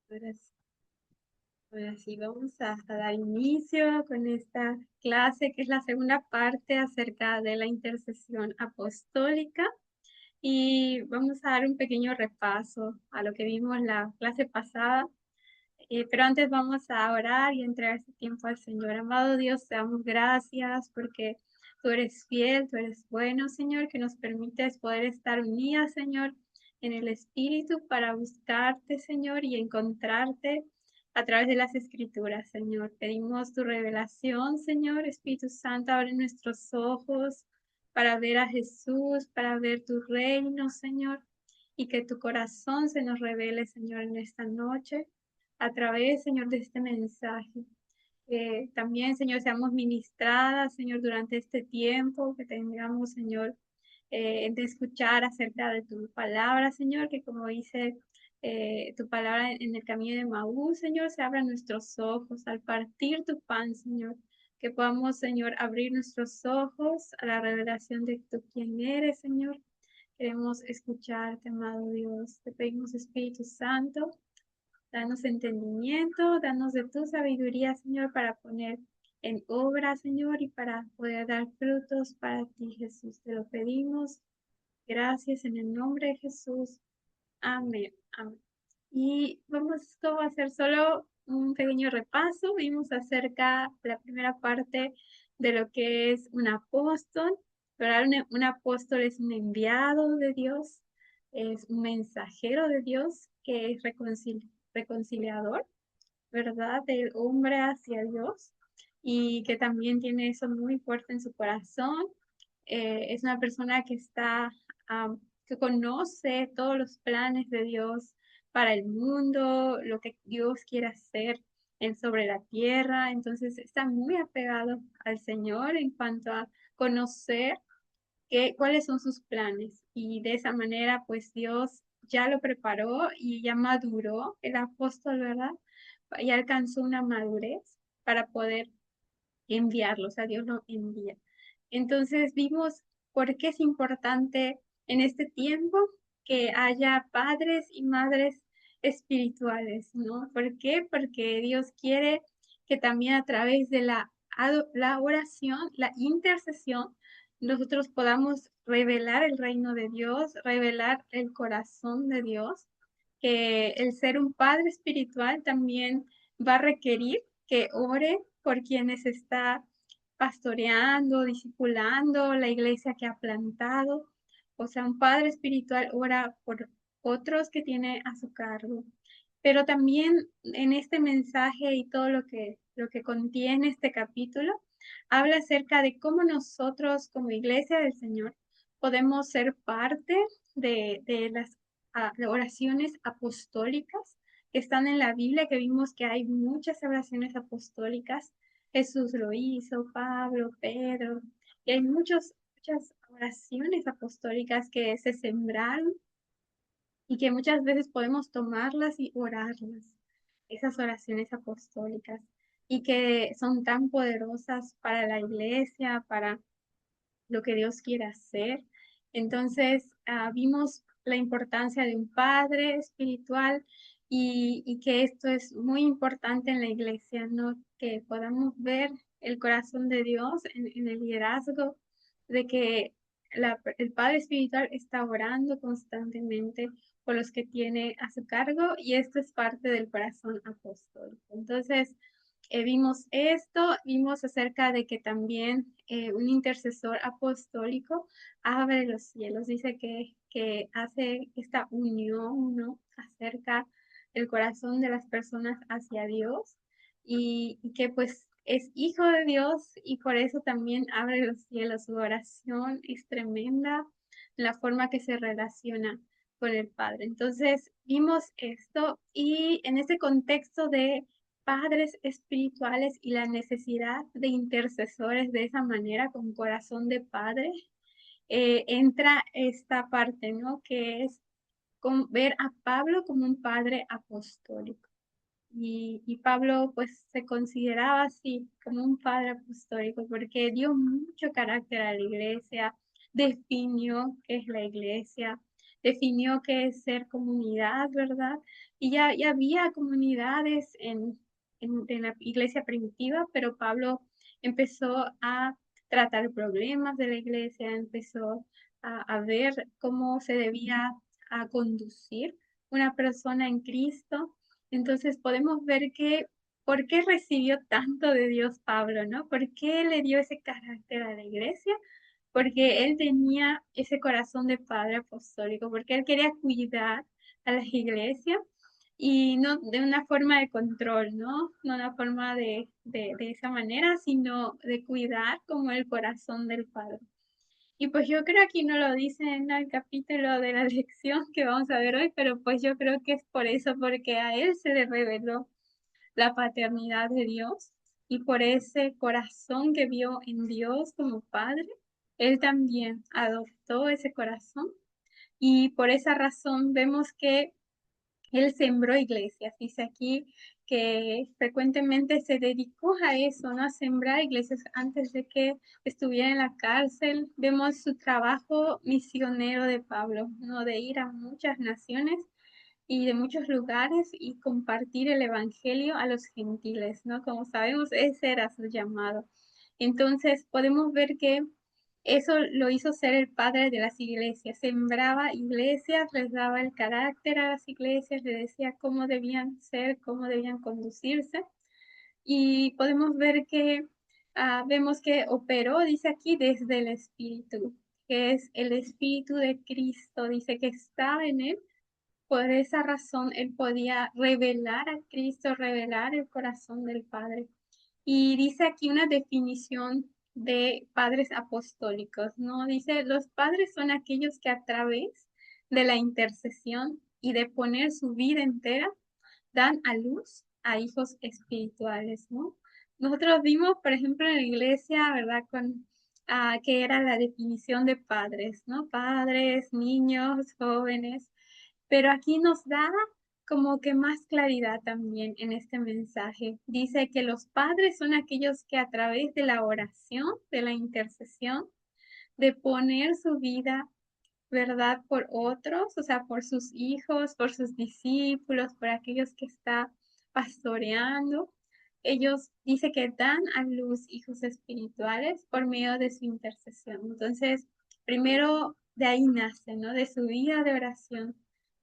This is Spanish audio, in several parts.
Ahora sí, ahora sí, vamos a dar inicio con esta clase, que es la segunda parte acerca de la intercesión apostólica. Y vamos a dar un pequeño repaso a lo que vimos la clase pasada. Pero antes vamos a orar y entregar este tiempo al Señor. Amado Dios, te damos gracias porque tú eres fiel, tú eres bueno, Señor, que nos permites poder estar unidas, Señor, en el Espíritu para buscarte, Señor, y encontrarte a través de las Escrituras, Señor. Pedimos tu revelación, Señor. Espíritu Santo, abre nuestros ojos para ver a Jesús, para ver tu reino, Señor, y que tu corazón se nos revele, Señor, en esta noche a través, Señor, de este mensaje. También, Señor, seamos ministradas, Señor, durante este tiempo, que tengamos, Señor, de escuchar acerca de tu palabra, Señor, que como dice tu palabra en el camino de Maús, Señor, se abran nuestros ojos al partir tu pan, Señor, que podamos, Señor, abrir nuestros ojos a la revelación de tú quién eres, Señor. Queremos escucharte, amado Dios. Te pedimos, Espíritu Santo, danos entendimiento, danos de tu sabiduría, Señor, para poner en obra, Señor, y para poder dar frutos para ti, Jesús. Te lo pedimos. Gracias en el nombre de Jesús. Amén. Amén. Y vamos como a hacer solo un pequeño repaso. Vimos acerca de la primera parte de lo que es un apóstol. ¿Verdad? Un apóstol es un enviado de Dios, es un mensajero de Dios que es reconciliador, ¿verdad? Del hombre hacia Dios y que también tiene eso muy fuerte en su corazón. Es una persona que está, que conoce todos los planes de Dios para el mundo, lo que Dios quiere hacer sobre la tierra. Entonces está muy apegado al Señor en cuanto a conocer cuáles son sus planes. Y de esa manera, pues Dios ya lo preparó y ya maduró el apóstol, ¿verdad? Y alcanzó una madurez para poder enviarlo, o sea, Dios lo envía. Entonces vimos por qué es importante en este tiempo que haya padres y madres espirituales, ¿no? ¿Por qué? Porque Dios quiere que también a través de la oración, la intercesión, nosotros podamos revelar el reino de Dios, revelar el corazón de Dios, que el ser un padre espiritual también va a requerir que ore por quienes está pastoreando, discipulando, la iglesia que ha plantado. O sea, un padre espiritual ora por otros que tiene a su cargo. Pero también en este mensaje y todo lo que contiene este capítulo, habla acerca de cómo nosotros como iglesia del Señor podemos ser parte de las oraciones apostólicas que están en la Biblia, que vimos que hay muchas oraciones apostólicas. Jesús lo hizo, Pablo, Pedro, y hay muchas oraciones apostólicas que se sembraron y que muchas veces podemos tomarlas y orarlas, esas oraciones apostólicas, y que son tan poderosas para la iglesia, para lo que Dios quiere hacer. Entonces, vimos la importancia de un padre espiritual y que esto es muy importante en la iglesia, ¿no? Que podamos ver el corazón de Dios en el liderazgo, de que el padre espiritual está orando constantemente por los que tiene a su cargo y esto es parte del corazón apostólico. Entonces, vimos esto, vimos acerca de que también un intercesor apostólico abre los cielos, dice que hace esta unión, ¿no? Acerca del corazón de las personas hacia Dios y que pues es hijo de Dios y por eso también abre los cielos. Su oración es tremenda, la forma que se relaciona con el Padre. Entonces vimos esto y en ese contexto de padres espirituales y la necesidad de intercesores de esa manera, con corazón de padre, entra esta parte, ¿no? Que es ver a Pablo como un padre apostólico. Y Pablo pues se consideraba así, como un padre apostólico, porque dio mucho carácter a la iglesia, definió qué es la iglesia, definió qué es ser comunidad, ¿verdad? Y ya había comunidades en la iglesia primitiva, pero Pablo empezó a tratar problemas de la iglesia, empezó a ver cómo se debía a conducir una persona en Cristo. Entonces podemos ver que por qué recibió tanto de Dios Pablo, ¿no? ¿Por qué le dio ese carácter a la iglesia? Porque él tenía ese corazón de padre apostólico, porque él quería cuidar a las iglesias y no de una forma de control, ¿no? No una forma de esa manera, sino de cuidar como el corazón del Padre. Y pues yo creo aquí no lo dice en el capítulo de la lección que vamos a ver hoy, pero pues yo creo que es por eso, porque a él se le reveló la paternidad de Dios y por ese corazón que vio en Dios como Padre, él también adoptó ese corazón y por esa razón vemos que él sembró iglesias. Dice aquí que frecuentemente se dedicó a eso, ¿no? A sembrar iglesias antes de que estuviera en la cárcel. Vemos su trabajo misionero de Pablo, ¿no? De ir a muchas naciones y de muchos lugares y compartir el evangelio a los gentiles, ¿no? Como sabemos, ese era su llamado. Entonces podemos ver que eso lo hizo ser el padre de las iglesias. Sembraba iglesias, les daba el carácter a las iglesias, les decía cómo debían ser, cómo debían conducirse. Y podemos ver que vemos que operó, dice aquí, desde el Espíritu, que es el Espíritu de Cristo, dice que estaba en él. Por esa razón, él podía revelar a Cristo, revelar el corazón del Padre. Y dice aquí una definición de padres apostólicos, ¿no? Dice, los padres son aquellos que a través de la intercesión y de poner su vida entera, dan a luz a hijos espirituales, ¿no? Nosotros vimos, por ejemplo, en la iglesia, ¿verdad? Que era la definición de padres, ¿no? Padres, niños, jóvenes, pero aquí nos da como que más claridad también en este mensaje. Dice que los padres son aquellos que a través de la oración, de la intercesión, de poner su vida, ¿verdad? Por otros, o sea, por sus hijos, por sus discípulos, por aquellos que está pastoreando. Ellos dice que dan a luz hijos espirituales por medio de su intercesión. Entonces, primero de ahí nace, ¿no? De su vida de oración,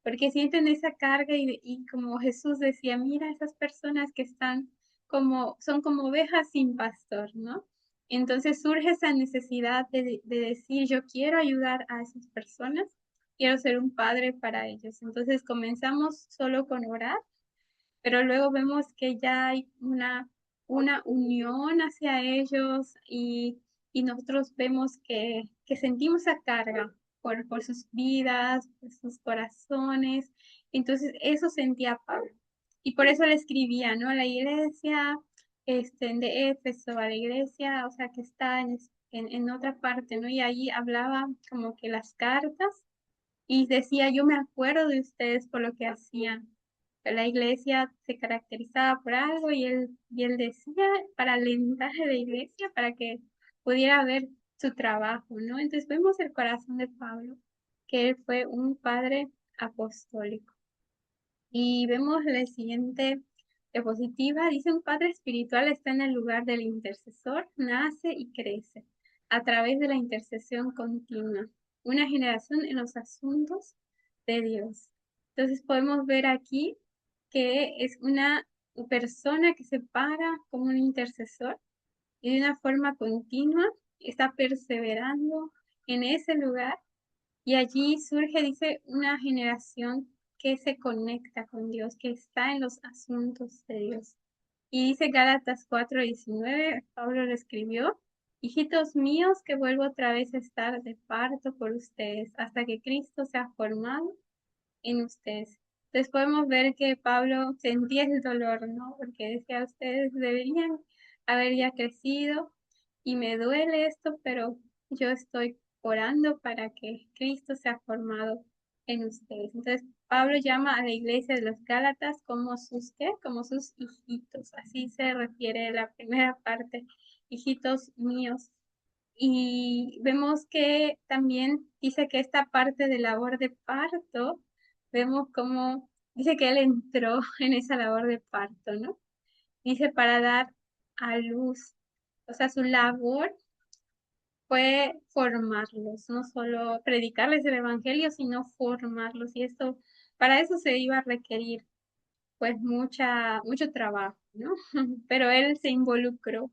porque sienten esa carga y como Jesús decía, mira esas personas que están como, son como ovejas sin pastor, ¿no? Entonces surge esa necesidad de decir, yo quiero ayudar a esas personas, quiero ser un padre para ellos. Entonces comenzamos solo con orar, pero luego vemos que ya hay una unión hacia ellos y nosotros vemos que sentimos esa carga por sus vidas, por sus corazones. Entonces eso sentía Pablo. Y por eso le escribía, ¿no? A la iglesia de Éfeso, a la iglesia, o sea, que está en otra parte, ¿no? Y ahí hablaba como que las cartas y decía, yo me acuerdo de ustedes por lo que hacían. La iglesia se caracterizaba por algo y él decía para alentar a la iglesia, para que pudiera ver su trabajo, ¿no? Entonces vemos el corazón de Pablo, que él fue un padre apostólico. Y vemos la siguiente diapositiva. Dice, un padre espiritual está en el lugar del intercesor, nace y crece a través de la intercesión continua. Una generación en los asuntos de Dios. Entonces podemos ver aquí que es una persona que se para como un intercesor y de una forma continua está perseverando en ese lugar y allí surge, dice, una generación que se conecta con Dios, que está en los asuntos de Dios. Y dice Gálatas 4:19, Pablo lo escribió, hijitos míos, que vuelvo otra vez a estar de parto por ustedes, hasta que Cristo sea formado en ustedes. Entonces podemos ver que Pablo sentía el dolor, ¿no? Porque decía, ustedes deberían haber ya crecido y me duele esto, pero yo estoy orando para que Cristo sea formado en ustedes. Entonces Pablo llama a la iglesia de los Gálatas como sus, ¿qué? Como sus hijitos. Así se refiere la primera parte, hijitos míos. Y vemos que también dice que esta parte de labor de parto, vemos cómo dice que él entró en esa labor de parto, ¿no? Dice para dar a luz. O sea, su labor fue formarlos, no solo predicarles el evangelio, sino formarlos. Y esto, para eso se iba a requerir pues mucho trabajo, ¿no? Pero él se involucró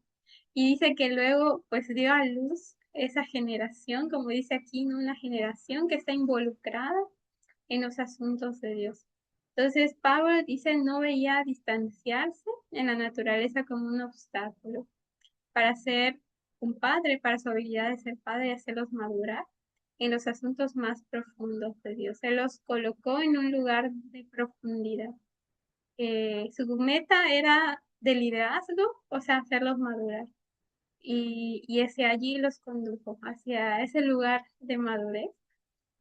y dice que luego pues dio a luz esa generación, como dice aquí, ¿no? Una generación que está involucrada en los asuntos de Dios. Entonces Pablo dice no veía distanciarse en la naturaleza como un obstáculo para ser un padre, para su habilidad de ser padre y hacerlos madurar en los asuntos más profundos de Dios. Él los colocó en un lugar de profundidad. Su meta era de liderazgo, o sea, hacerlos madurar. Y hacia allí los condujo, hacia ese lugar de madurez.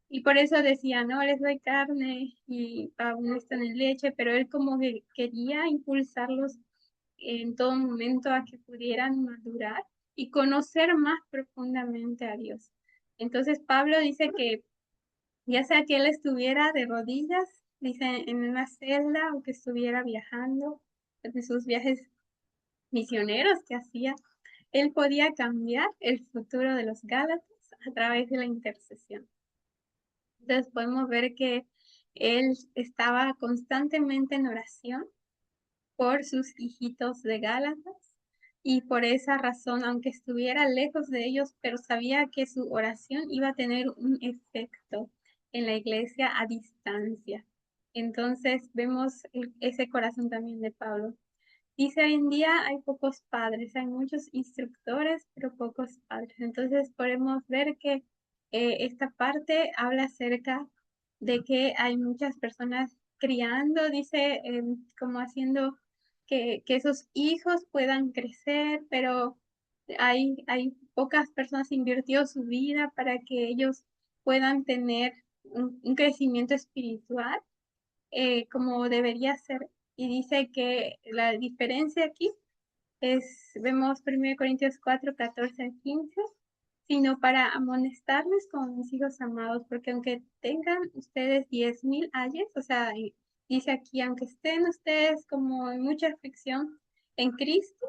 Y por eso decía, no les doy carne y aún no están en leche, pero él como que quería impulsarlos en todo momento a que pudieran madurar y conocer más profundamente a Dios. Entonces Pablo dice que ya sea que él estuviera de rodillas, dice, en una celda o que estuviera viajando, en sus viajes misioneros que hacía, él podía cambiar el futuro de los Gálatas a través de la intercesión. Entonces podemos ver que él estaba constantemente en oración por sus hijitos de Gálatas y por esa razón, aunque estuviera lejos de ellos, pero sabía que su oración iba a tener un efecto en la iglesia a distancia. Entonces vemos ese corazón también de Pablo. Dice, hoy en día hay pocos padres, hay muchos instructores, pero pocos padres. Entonces podemos ver que esta parte habla acerca de que hay muchas personas criando, dice, como haciendo que esos hijos puedan crecer, pero hay pocas personas invirtió su vida para que ellos puedan tener un crecimiento espiritual como debería ser. Y dice que la diferencia aquí es, vemos 1 Corintios 4, 14 al 15, sino para amonestarles como mis hijos amados, porque aunque tengan ustedes 10,000 ayes, o sea, dice aquí, aunque estén ustedes como en mucha aflicción en Cristo,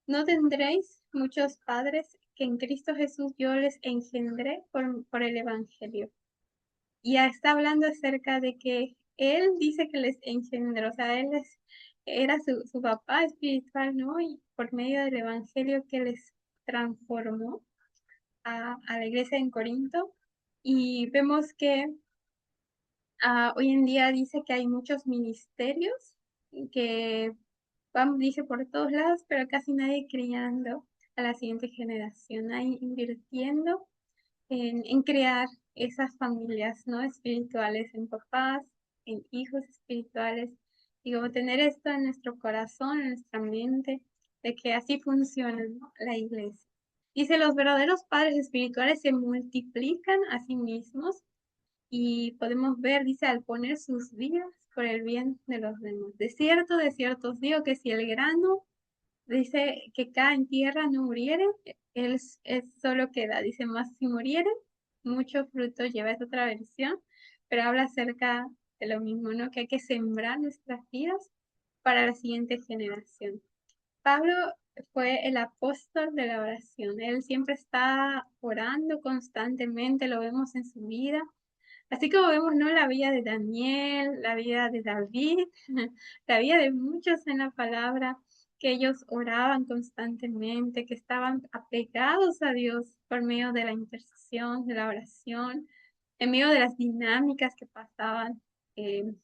no tendréis muchos padres que en Cristo Jesús yo les engendré por el Evangelio. Y ya está hablando acerca de que él dice que les engendró, o sea, era su papá espiritual, ¿no? Y por medio del evangelio que les transformó a la iglesia en Corinto. Y vemos que hoy en día dice que hay muchos ministerios que van, dice, por todos lados, pero casi nadie criando a la siguiente generación, ahí invirtiendo en crear esas familias, ¿no? Espirituales, en papás, en hijos espirituales, y como tener esto en nuestro corazón, en nuestra mente, de que así funciona, ¿no? La iglesia. Dice, los verdaderos padres espirituales se multiplican a sí mismos y podemos ver, dice, al poner sus vidas por el bien de los demás. De cierto os digo que si el grano dice que cae en tierra no muriere, él es solo queda, dice más si muriere, mucho fruto lleva, es otra versión, pero habla acerca de lo mismo, ¿no? Que hay que sembrar nuestras vidas para la siguiente generación. Pablo fue el apóstol de la oración, él siempre está orando constantemente, lo vemos en su vida, así como vemos, ¿no? La vida de Daniel, la vida de David, la vida de muchos en la palabra, que ellos oraban constantemente, que estaban apegados a Dios por medio de la intercesión, de la oración, en medio de las dinámicas que pasaban.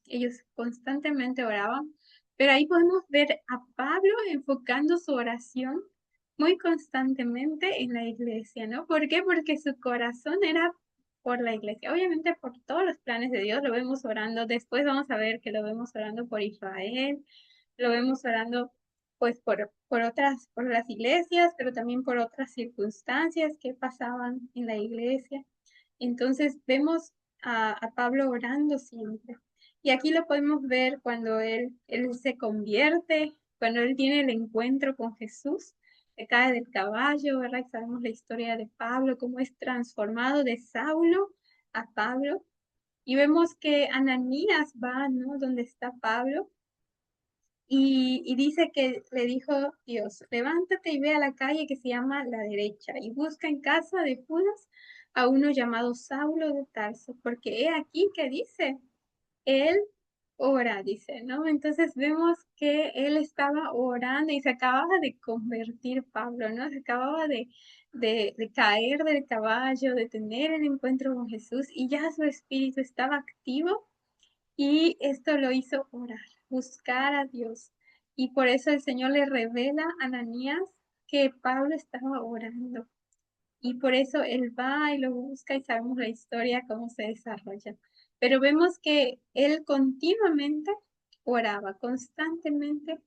Ellos constantemente oraban, pero ahí podemos ver a Pablo enfocando su oración muy constantemente en la iglesia, ¿no? ¿Por qué? Porque su corazón era por la iglesia, obviamente por todos los planes de Dios, lo vemos orando, después vamos a ver que lo vemos orando por Israel, lo vemos orando pues por otras, por las iglesias, pero también por otras circunstancias que pasaban en la iglesia. Entonces vemos a Pablo orando siempre. Y aquí lo podemos ver cuando él se convierte, cuando él tiene el encuentro con Jesús. se cae del caballo, ¿verdad? Y sabemos la historia de Pablo, cómo es transformado de Saulo a Pablo. Y vemos que Ananías va, ¿no? Donde está Pablo y dice que le dijo Dios, levántate y ve a la calle que se llama La Derecha y busca en casa de Judas a uno llamado Saulo de Tarso, porque he aquí que dice, él ora, dice, ¿no? Entonces vemos que él estaba orando y se acababa de convertir Pablo, ¿no? Se acababa de caer del caballo, de tener el encuentro con Jesús y ya su espíritu estaba activo y esto lo hizo orar, buscar a Dios. Y por eso el Señor le revela a Ananías que Pablo estaba orando. Y por eso él va y lo busca y sabemos la historia, cómo se desarrolla. Pero vemos que él continuamente oraba, constantemente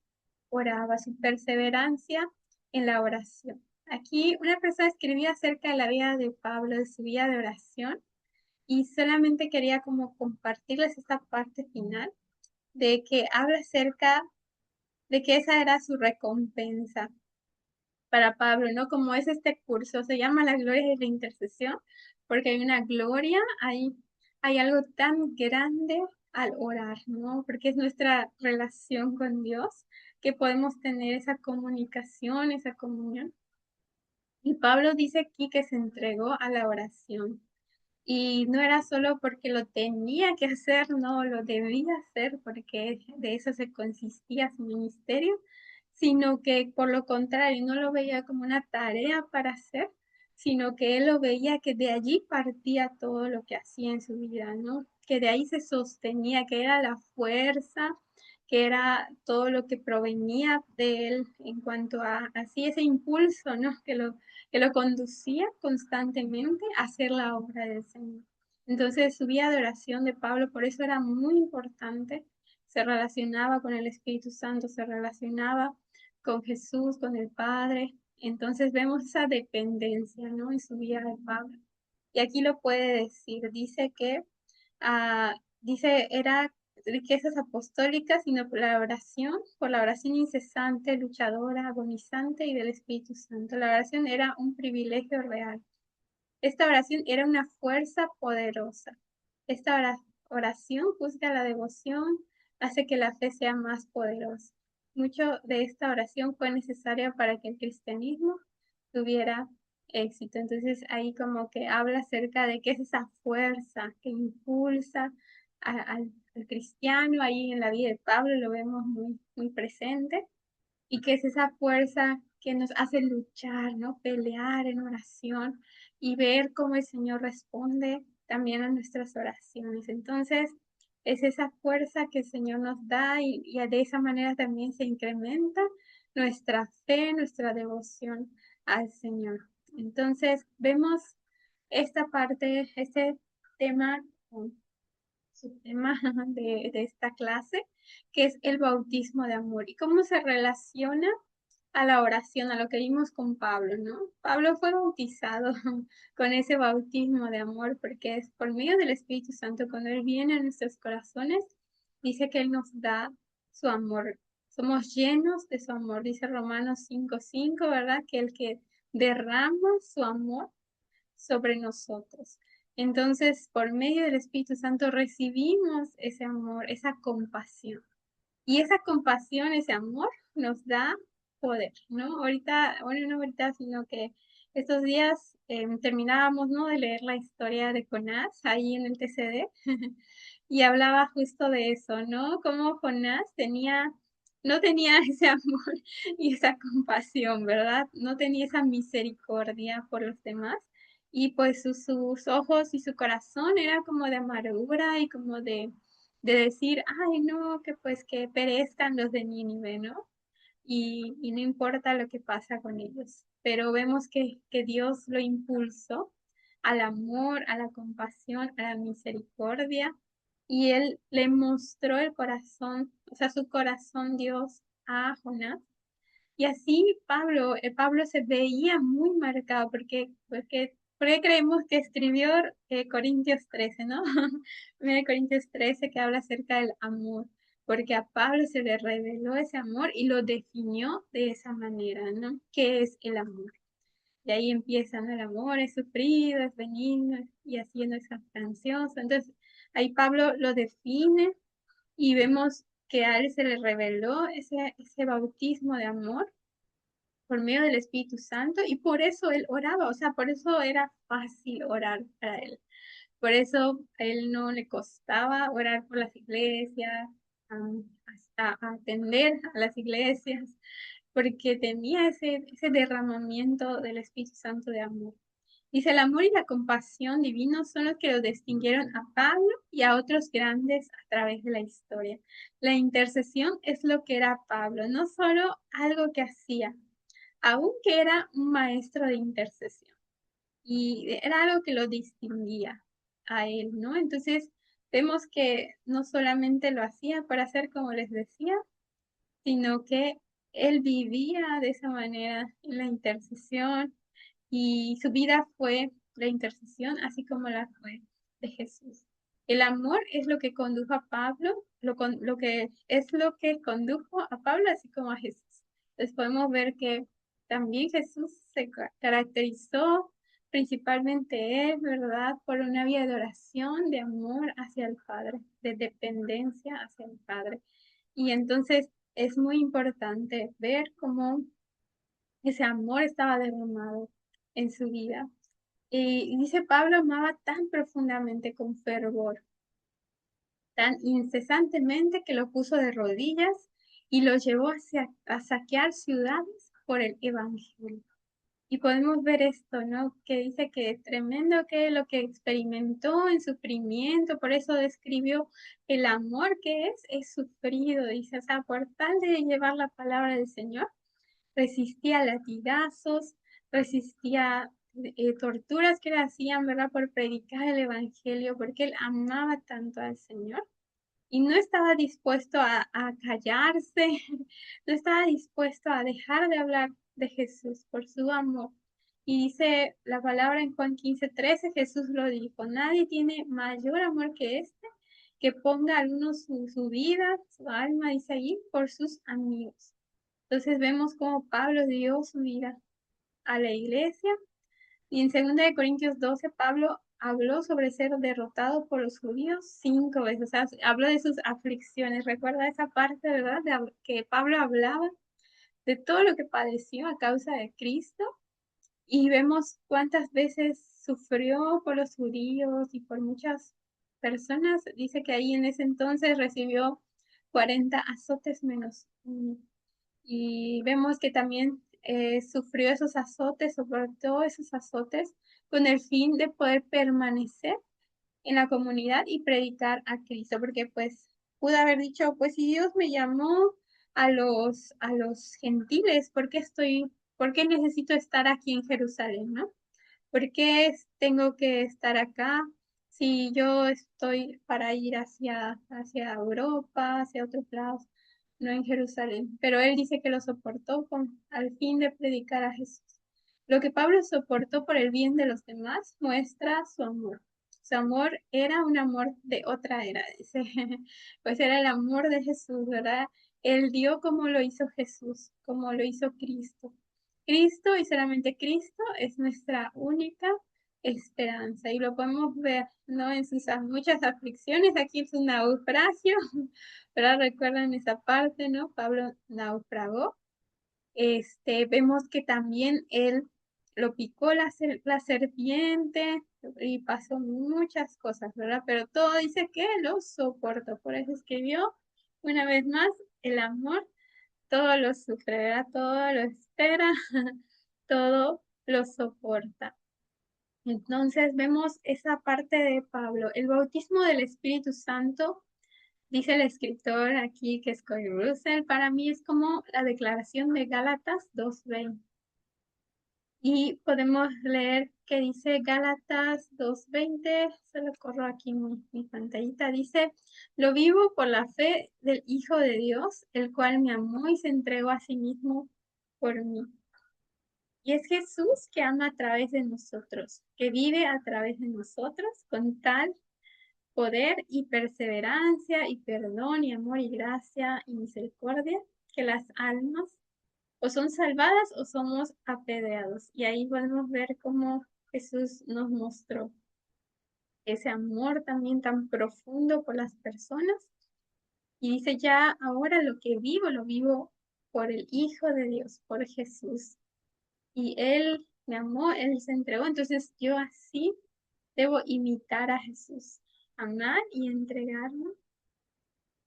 oraba, su perseverancia en la oración. Aquí una persona escribía acerca de la vida de Pablo, de su vida de oración, y solamente quería como compartirles esta parte final de que habla acerca de que esa era su recompensa para Pablo, ¿no? Como es este curso, se llama la gloria de la intercesión, porque hay una gloria, hay algo tan grande al orar, ¿no? Porque es nuestra relación con Dios, que podemos tener esa comunicación, esa comunión. Y Pablo dice aquí que se entregó a la oración. Y no era solo porque lo tenía que hacer, no, lo debía hacer porque de eso se consistía su ministerio, sino que por lo contrario, no lo veía como una tarea para hacer, sino que él lo veía que de allí partía todo lo que hacía en su vida, ¿no? Que de ahí se sostenía, que era la fuerza, que era todo lo que provenía de él en cuanto a así ese impulso, ¿no? Que lo conducía constantemente a hacer la obra del Señor. Entonces, su vida de oración de Pablo, por eso era muy importante, se relacionaba con el Espíritu Santo, se relacionaba con Jesús, con el Padre. Entonces vemos esa dependencia, ¿no? En su vida de Pablo. Y aquí lo puede decir, dice que, dice, era riquezas apostólicas, sino por la oración incesante, luchadora, agonizante y del Espíritu Santo. La oración era un privilegio real. Esta oración era una fuerza poderosa. Esta oración juzga la devoción, hace que la fe sea más poderosa. Mucho de esta oración fue necesaria para que el cristianismo tuviera éxito. Entonces ahí como que habla acerca de qué es esa fuerza que impulsa al cristiano. Ahí en la vida de Pablo lo vemos muy, muy presente y que es esa fuerza que nos hace luchar, ¿no? Pelear en oración y ver cómo el Señor responde también a nuestras oraciones. Entonces, es esa fuerza que el Señor nos da y de esa manera también se incrementa nuestra fe, nuestra devoción al Señor. Entonces, vemos esta parte, este tema su tema de esta clase, que es el bautismo de amor y cómo se relaciona a la oración, a lo que vimos con Pablo, ¿no? Pablo fue bautizado con ese bautismo de amor porque es por medio del Espíritu Santo, cuando Él viene a nuestros corazones, dice que Él nos da su amor. Somos llenos de su amor, dice Romanos 5:5, ¿verdad? Que el que derrama su amor sobre nosotros. Entonces, por medio del Espíritu Santo recibimos ese amor, esa compasión. Y esa compasión, ese amor, nos da poder, ¿no? Ahorita, bueno, no ahorita, sino que estos días terminábamos, ¿no? De leer la historia de Jonás ahí en el TCD y hablaba justo de eso, ¿no? Cómo Jonás no tenía ese amor y esa compasión, ¿verdad? No tenía esa misericordia por los demás y pues sus ojos y su corazón era como de amargura y como de decir, ay, no, que pues que perezcan los de Nínive, ¿no? Y no importa lo que pasa con ellos. Pero vemos que Dios lo impulsó al amor, a la compasión, a la misericordia, y Él le mostró el corazón, o sea, su corazón Dios a Jonás. Y así Pablo se veía muy marcado, porque creemos que escribió Corintios 13, ¿no? 1 Corintios 13 que habla acerca del amor. porque a Pablo se le reveló ese amor y lo definió de esa manera, ¿no? ¿Qué es el amor? Y ahí empieza, ¿no? El amor es sufrido, es benigno, y así no es ansioso. Entonces, ahí Pablo lo define y vemos que a él se le reveló ese bautismo de amor por medio del Espíritu Santo y por eso él oraba, o sea, por eso era fácil orar para él. Por eso a él no le costaba orar por las iglesias, hasta atender a las iglesias, porque tenía ese derramamiento del Espíritu Santo de amor. Dice, el amor y la compasión divinos son los que lo distinguieron a Pablo y a otros grandes a través de la historia. La intercesión es lo que era Pablo, no solo algo que hacía, aunque era un maestro de intercesión y era algo que lo distinguía a él, ¿no? Entonces vemos que no solamente lo hacía para hacer como les decía, sino que él vivía de esa manera en la intercesión y su vida fue la intercesión, así como la fue de Jesús. El amor es lo que condujo a Pablo, lo que es lo que condujo a Pablo, así como a Jesús. Entonces podemos ver que también Jesús se caracterizó principalmente él, ¿verdad? Por una vida de oración, de amor hacia el Padre, de dependencia hacia el Padre. Y entonces es muy importante ver cómo ese amor estaba derramado en su vida. Y dice Pablo amaba tan profundamente con fervor, tan incesantemente que lo puso de rodillas y lo llevó a saquear ciudades por el Evangelio. Y podemos ver esto, ¿no? Que dice que tremendo que lo que experimentó en sufrimiento, por eso describió el amor que es sufrido, dice, o sea, por tal de llevar la palabra del Señor, resistía latigazos, resistía torturas que le hacían, ¿verdad? Por predicar el Evangelio, porque él amaba tanto al Señor y no estaba dispuesto a callarse, no estaba dispuesto a dejar de hablar de Jesús por su amor. Y dice la palabra en Juan 15:13, Jesús lo dijo, nadie tiene mayor amor que este, que ponga a uno su vida, su alma, dice allí, por sus amigos. Entonces vemos cómo Pablo dio su vida a la iglesia y en 2 Corintios 12 Pablo habló sobre ser derrotado por los judíos 5 veces, o sea, habló de sus aflicciones. Recuerda esa parte, ¿verdad? Que Pablo hablaba de todo lo que padeció a causa de Cristo y vemos cuántas veces sufrió por los judíos y por muchas personas. Dice que ahí en ese entonces recibió 40 azotes menos uno. Y vemos que también sufrió esos azotes, soportó esos azotes con el fin de poder permanecer en la comunidad y predicar a Cristo, porque pues pudo haber dicho, pues si Dios me llamó a los gentiles, por qué necesito estar aquí en Jerusalén, ¿no? ¿Por qué tengo que estar acá si yo estoy para ir hacia Europa, hacia otros lados, no en Jerusalén? Pero él dice que lo soportó al fin de predicar a Jesús. Lo que Pablo soportó por el bien de los demás muestra su amor. Su amor era un amor de otra era, dice. Pues era el amor de Jesús, ¿verdad? Él dio como lo hizo Jesús, como lo hizo Cristo. Cristo y solamente Cristo es nuestra única esperanza y lo podemos ver, ¿no? En sus muchas aflicciones, aquí es un naufragio, pero recuerdan esa parte, ¿no? Pablo naufragó. Vemos que también él lo picó la serpiente y pasó muchas cosas, ¿verdad? Pero todo dice que lo soportó, por eso escribió una vez más, el amor todo lo sufre, ¿verdad? Todo lo espera, todo lo soporta. Entonces vemos esa parte de Pablo. El bautismo del Espíritu Santo, dice el escritor aquí que es Corey Russell, para mí es como la declaración de Gálatas 2:20. Y podemos leer que dice Gálatas 2:20, solo corro aquí mi pantallita, dice, lo vivo por la fe del Hijo de Dios, el cual me amó y se entregó a sí mismo por mí. Y es Jesús que ama a través de nosotros, que vive a través de nosotros con tal poder y perseverancia y perdón y amor y gracia y misericordia, que las almas o son salvadas o somos apedreados. Y ahí podemos ver cómo Jesús nos mostró ese amor también tan profundo por las personas. Y dice, ya ahora lo que vivo, lo vivo por el Hijo de Dios, por Jesús. Y Él me amó, Él se entregó. Entonces yo así debo imitar a Jesús, amar y entregarme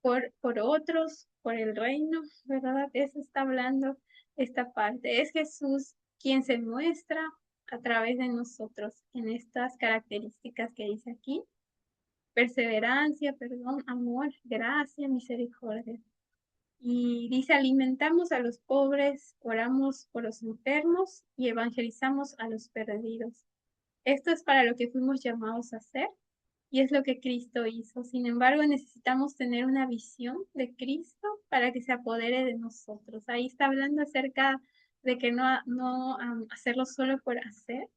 por otros, por el reino, ¿verdad? Eso está hablando esta parte. Es Jesús quien se muestra a través de nosotros en estas características que dice aquí: perseverancia, perdón, amor, gracia, misericordia. Y dice, alimentamos a los pobres, oramos por los enfermos y evangelizamos a los perdidos. Esto es para lo que fuimos llamados a hacer y es lo que Cristo hizo. Sin embargo, necesitamos tener una visión de Cristo para que se apodere de nosotros. Ahí está hablando acerca de que no hacerlo solo por hacer,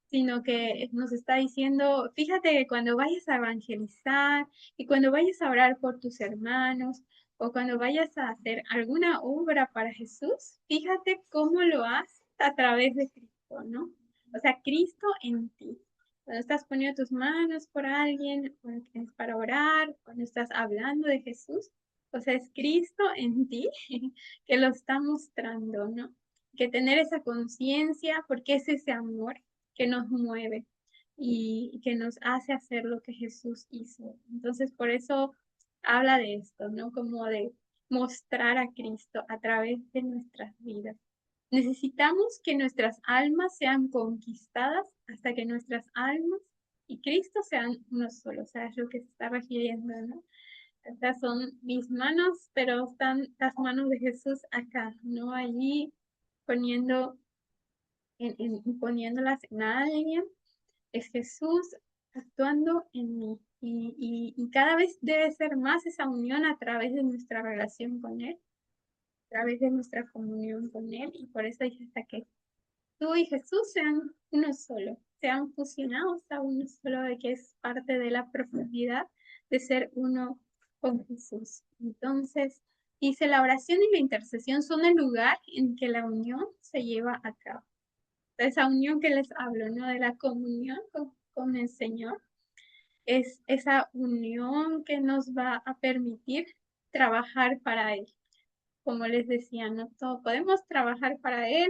sino que nos está diciendo, fíjate que cuando vayas a evangelizar y cuando vayas a orar por tus hermanos o cuando vayas a hacer alguna obra para Jesús, fíjate cómo lo haces a través de Cristo, ¿no? O sea, Cristo en ti. Cuando estás poniendo tus manos por alguien, para orar, cuando estás hablando de Jesús, o sea, es Cristo en ti que lo está mostrando, ¿no? Que tener esa conciencia, porque es ese amor que nos mueve y que nos hace hacer lo que Jesús hizo. Entonces, por eso habla de esto, ¿no? Como de mostrar a Cristo a través de nuestras vidas. Necesitamos que nuestras almas sean conquistadas hasta que nuestras almas y Cristo sean uno solo. O sea, es lo que se está refiriendo, ¿no? Estas son mis manos, pero están las manos de Jesús acá, ¿no? Allí poniendo poniéndolas en alguien, es Jesús actuando en mí. Y cada vez debe ser más esa unión a través de nuestra relación con Él, a través de nuestra comunión con Él. Y por eso dice hasta que tú y Jesús sean uno solo, sean fusionados a uno solo, de que es parte de la profundidad de ser uno con Jesús. Entonces, dice, la oración y la intercesión son el lugar en que la unión se lleva a cabo. Esa unión que les hablo, ¿no? De la comunión con el Señor, es esa unión que nos va a permitir trabajar para Él. Como les decía, no todo podemos trabajar para Él,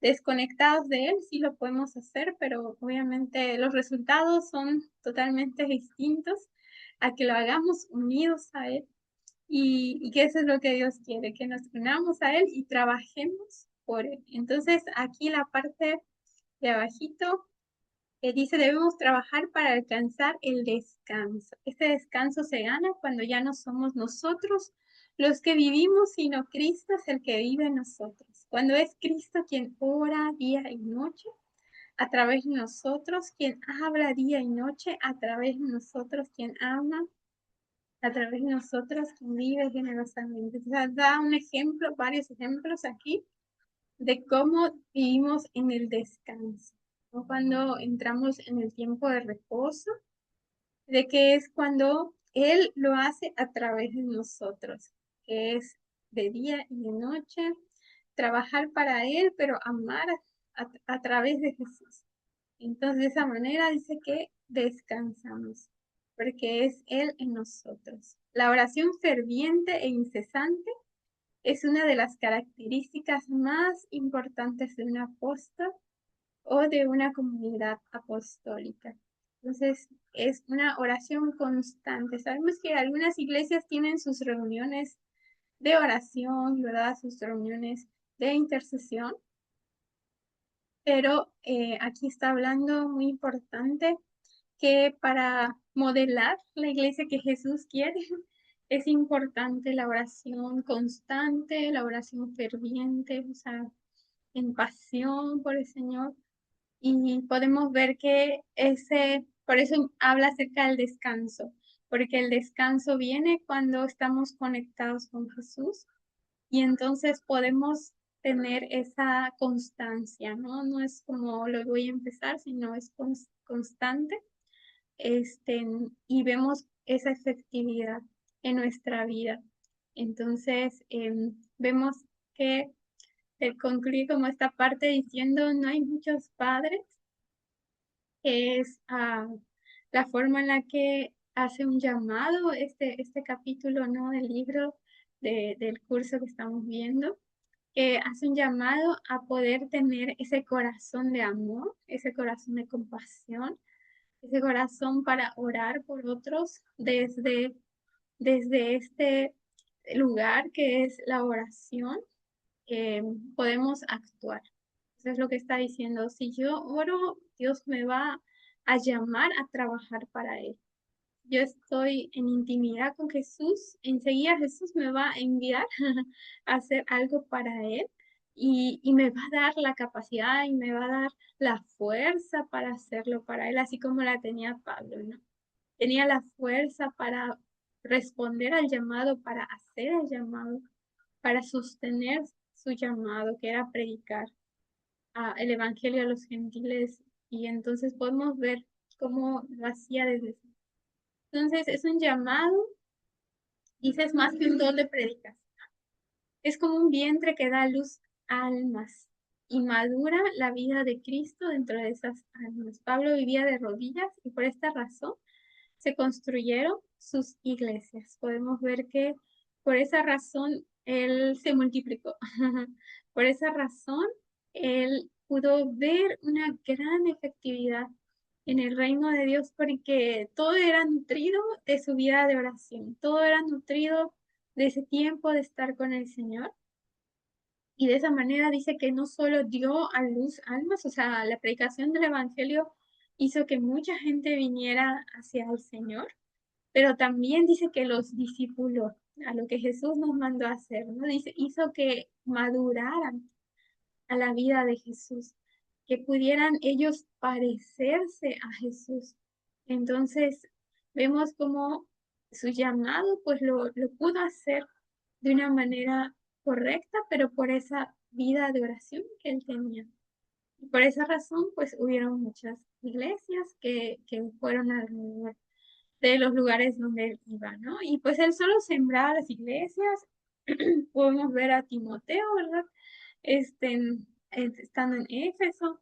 desconectados de Él, sí lo podemos hacer, pero obviamente los resultados son totalmente distintos a que lo hagamos unidos a Él y que eso es lo que Dios quiere, que nos unamos a Él y trabajemos por Él. Entonces, aquí la parte de abajito dice, debemos trabajar para alcanzar el descanso. Este descanso se gana cuando ya no somos nosotros los que vivimos, sino Cristo es el que vive en nosotros. Cuando es Cristo quien ora día y noche a través de nosotros, quien habla día y noche a través de nosotros, quien ama a través de nosotros, quien vive generosamente. O sea, da un ejemplo, varios ejemplos aquí de cómo vivimos en el descanso, ¿no? Cuando entramos en el tiempo de reposo, de que es cuando Él lo hace a través de nosotros, que es de día y de noche, trabajar para Él, pero amar a través de Jesús. Entonces, de esa manera dice que descansamos, porque es Él en nosotros. La oración ferviente e incesante es una de las características más importantes de un apóstol o de una comunidad apostólica. Entonces, es una oración constante. Sabemos que algunas iglesias tienen sus reuniones de oración, ¿verdad? Sus reuniones de intercesión, pero aquí está hablando muy importante que para modelar la iglesia que Jesús quiere, es importante la oración constante, la oración ferviente, o sea, en pasión por el Señor. Y podemos ver que por eso habla acerca del descanso, porque el descanso viene cuando estamos conectados con Jesús y entonces podemos tener esa constancia, ¿no? No es como lo voy a empezar, sino es constante y vemos esa efectividad en nuestra vida. Entonces, vemos que él concluye como esta parte diciendo, no hay muchos padres, es la forma en la que hace un llamado este capítulo, ¿no? Del libro, del curso que estamos viendo, que hace un llamado a poder tener ese corazón de amor, ese corazón de compasión, ese corazón para orar por otros desde este lugar que es la oración, podemos actuar. Eso es lo que está diciendo. Si yo oro, Dios me va a llamar a trabajar para Él. Yo estoy en intimidad con Jesús, enseguida Jesús me va a enviar a hacer algo para Él y me va a dar la capacidad y me va a dar la fuerza para hacerlo para Él, así como la tenía Pablo, ¿no? Tenía la fuerza para responder al llamado, para hacer el llamado, para sostener su llamado, que era predicar el evangelio a los gentiles. Y entonces podemos ver cómo lo hacía desde eso. Entonces es un llamado, dices más que un don de predicación. Es como un vientre que da luz a almas y madura la vida de Cristo dentro de esas almas. Pablo vivía de rodillas y por esta razón se construyeron sus iglesias. Podemos ver que por esa razón él se multiplicó. Por esa razón él pudo ver una gran efectividad en el reino de Dios porque todo era nutrido de su vida de oración, todo era nutrido de ese tiempo de estar con el Señor. Y de esa manera dice que no solo dio a luz almas, o sea, la predicación del Evangelio hizo que mucha gente viniera hacia el Señor, pero también dice que los discípulos, a lo que Jesús nos mandó a hacer, ¿no? Dice, hizo que maduraran a la vida de Jesús, que pudieran ellos parecerse a Jesús. Entonces, vemos como su llamado, pues lo pudo hacer de una manera correcta, pero por esa vida de oración que él tenía. Y por esa razón, pues hubieron muchas iglesias que fueron alrededor de los lugares donde él iba, ¿no? Y pues él solo sembraba las iglesias. Podemos ver a Timoteo, ¿verdad? Este, estando en Éfeso,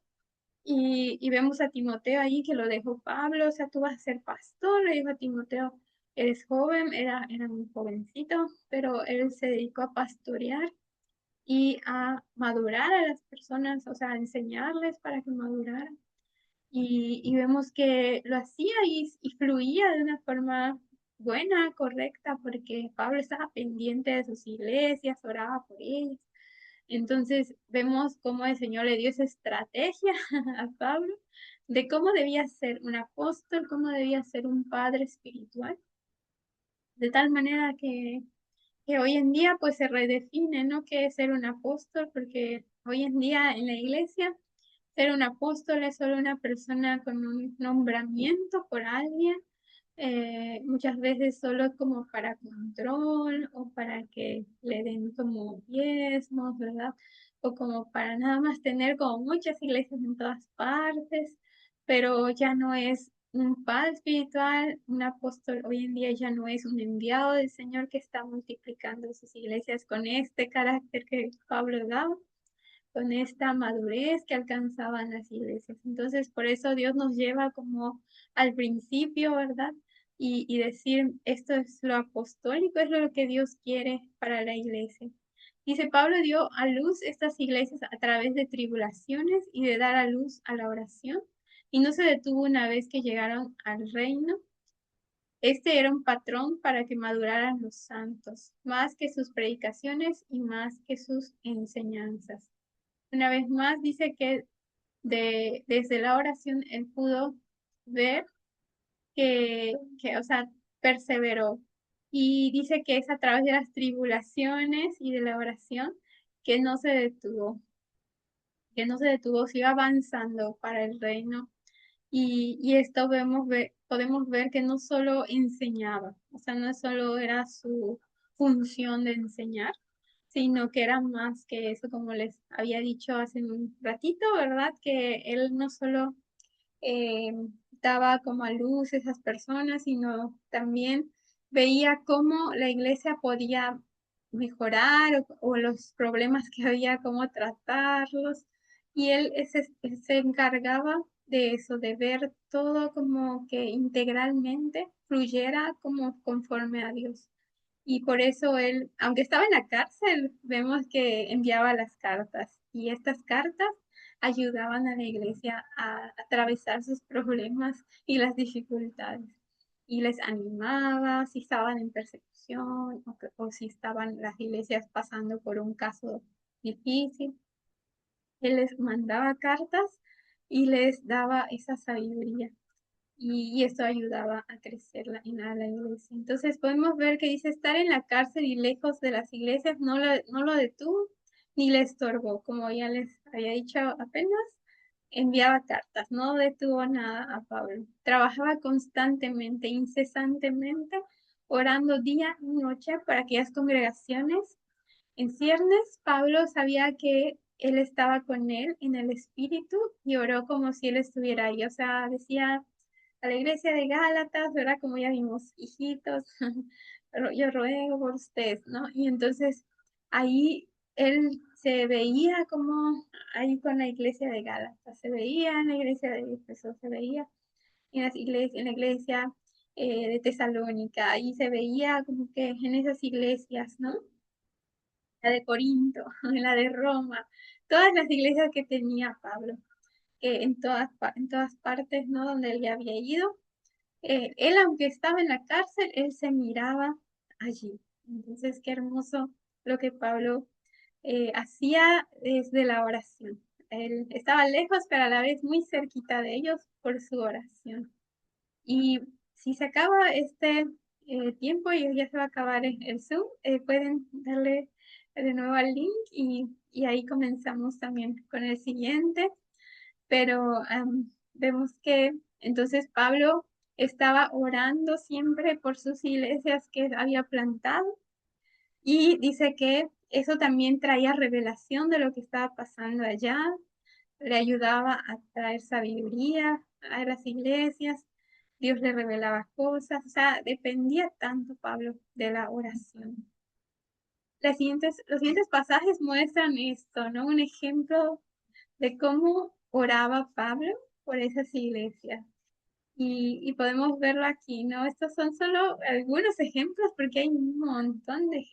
y vemos a Timoteo ahí que lo dejó Pablo, o sea, tú vas a ser pastor, le dijo a Timoteo, eres joven, era muy jovencito, pero él se dedicó a pastorear y a madurar a las personas, o sea, a enseñarles para que maduraran. Y vemos que lo hacía y fluía de una forma buena, correcta, porque Pablo estaba pendiente de sus iglesias, oraba por ellas. Entonces vemos cómo el Señor le dio esa estrategia a Pablo de cómo debía ser un apóstol, cómo debía ser un padre espiritual, de tal manera que hoy en día pues se redefine, ¿no? ¿Qué es ser un apóstol? Porque hoy en día en la iglesia ser un apóstol es solo una persona con un nombramiento por alguien, muchas veces solo como para control o para que le den como diezmos, ¿verdad? O como para nada más tener como muchas iglesias en todas partes, pero ya no es un padre espiritual, un apóstol hoy en día ya no es un enviado del Señor que está multiplicando sus iglesias con este carácter que Pablo daba, con esta madurez que alcanzaban las iglesias. Entonces, por eso Dios nos lleva como al principio, ¿verdad? Y decir, esto es lo apostólico, es lo que Dios quiere para la iglesia. Dice, Pablo dio a luz estas iglesias a través de tribulaciones y de dar a luz a la oración, y no se detuvo una vez que llegaron al reino. Este era un patrón para que maduraran los santos, más que sus predicaciones y más que sus enseñanzas. Una vez más dice que desde la oración él pudo ver o sea, perseveró. Y dice que es a través de las tribulaciones y de la oración que no se detuvo, sigue avanzando para el reino. Y esto podemos ver que no solo enseñaba, o sea, no solo era su función de enseñar, sino que era más que eso, como les había dicho hace un ratito, ¿verdad? Que él no solo eh, daba como a luz esas personas, sino también veía cómo la iglesia podía mejorar o los problemas que había, cómo tratarlos. Y él se encargaba de eso, de ver todo como que integralmente fluyera como conforme a Dios. Y por eso él, aunque estaba en la cárcel, vemos que enviaba las cartas. Y estas cartas ayudaban a la iglesia a atravesar sus problemas y las dificultades. Y les animaba si estaban en persecución o si estaban las iglesias pasando por un caso difícil. Él les mandaba cartas y les daba esa sabiduría y esto ayudaba a crecer la iglesia. Entonces podemos ver que dice estar en la cárcel y lejos de las iglesias no lo detuvo ni le estorbó, como ya les había dicho apenas, enviaba cartas, no detuvo nada a Pablo. Trabajaba constantemente, incesantemente, orando día y noche para aquellas congregaciones. En ciernes, Pablo sabía que él estaba con él en el espíritu y oró como si él estuviera ahí. O sea, decía a la iglesia de Gálatas, ¿verdad? Como ya vimos, hijitos, pero yo ruego por ustedes, ¿no? Y entonces ahí él se veía como ahí con la iglesia de Gálatas, se veía en la iglesia de Éfeso, se veía en la iglesia de Tesalónica, y se veía como que en esas iglesias, ¿no? La de Corinto, la de Roma, todas las iglesias que tenía Pablo, en todas partes, ¿no? Donde él ya había ido, él, aunque estaba en la cárcel, él se miraba allí. Entonces, qué hermoso lo que Pablo hacía desde la oración. Él estaba lejos, pero a la vez muy cerquita de ellos por su oración. Y si se acaba este tiempo y ya se va a acabar el Zoom, pueden darle de nuevo al link y ahí comenzamos también con el siguiente. Pero vemos que entonces Pablo estaba orando siempre por sus iglesias que había plantado y dice que eso también traía revelación de lo que estaba pasando allá, le ayudaba a traer sabiduría a las iglesias, Dios le revelaba cosas, o sea, dependía tanto Pablo de la oración. Los siguientes pasajes muestran esto, ¿no? Un ejemplo de cómo oraba Pablo por esas iglesias. Y podemos verlo aquí, ¿no? Estos son solo algunos ejemplos porque hay un montón de ejemplos.